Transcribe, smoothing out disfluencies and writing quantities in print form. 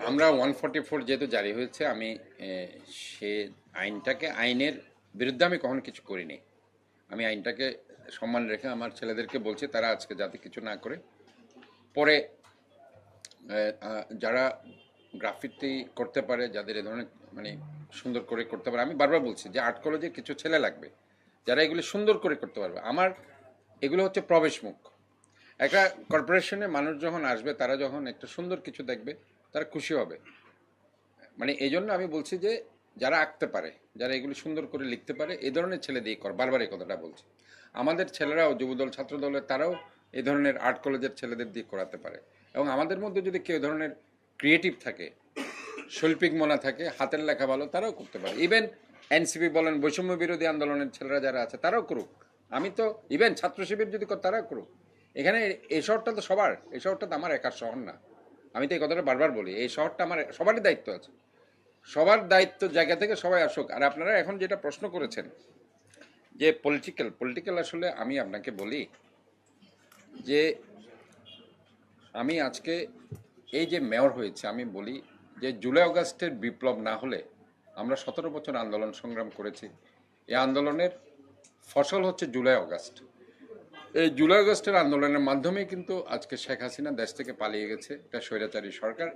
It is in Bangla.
আমরা 144 যেহেতু জারি হয়েছে, আমি সে আইনের বিরুদ্ধে আমি কখনো কিছু করিনি। আমি আইনটাকে সম্মান রেখে আমার ছেলেদেরকে বলছি তারা আজকে যাতে কিছু না করে পরে যারা গ্রাফিতি করতে পারে, যাদের এ ধরনের মানে সুন্দর করে করতে পারে, আমি বারবার বলছি যে আর্ট কলেজে কিছু ছেলে লাগবে যারা এগুলো সুন্দর করে করতে পারবে। আমার এগুলো হচ্ছে প্রবেশ মুখ। একটা কর্পোরেশনে মানুষ যখন আসবে, তারা যখন একটা সুন্দর কিছু দেখবে তারা খুশি হবে। মানে এই জন্য আমি বলছি যে যারা আঁকতে পারে, যারা এগুলি সুন্দর করে লিখতে পারে, এই ধরনের ছেলে দিয়ে কর। বারবার এই কথাটা বলছি। আমাদের ছেলেরাও যুবদল ছাত্রদলের তারাও এই ধরনের আর্ট কলেজের ছেলেদের দিয়ে করাতে পারে। এবং আমাদের মধ্যে যদি কেউ ধরনের ক্রিয়েটিভ থাকে, শৈল্পিক মনা থাকে, হাতের লেখা ভালো, তারাও করতে পারে। ইভেন এনসিপি বলেন, বৈষম্য বিরোধী আন্দোলনের ছেলেরা যারা আছে তারাও করুক। আমি তো ইভেন ছাত্র শিবির যদি তারাও করুক। এখানে এই শহরটা তো সবার, এই শহরটা তো আমার একার শহর না। আমি তো এই কথাটা বারবার বলি, এই শহরটা আমার, সবারই দায়িত্ব আছে। সবার দায়িত্ব জায়গা থেকে সবাই আসুক। আর আপনারা এখন যেটা প্রশ্ন করেছেন যে পলিটিক্যাল আসলে আমি আপনাকে বলি যে আমি আজকে এই যে মেয়র হয়েছে, আমি বলি যে জুলাই আগস্টের বিপ্লব না হলে আমরা 17 বছর আন্দোলন সংগ্রাম করেছি। এই আন্দোলনের ফসল হচ্ছে জুলাই আগস্ট। এই জুলাই আগস্টের আন্দোলনের মাধ্যমে কিন্তু আজকে শেখ হাসিনা দেশ থেকে পালিয়ে গেছে, এটা স্বৈরাচারী সরকার।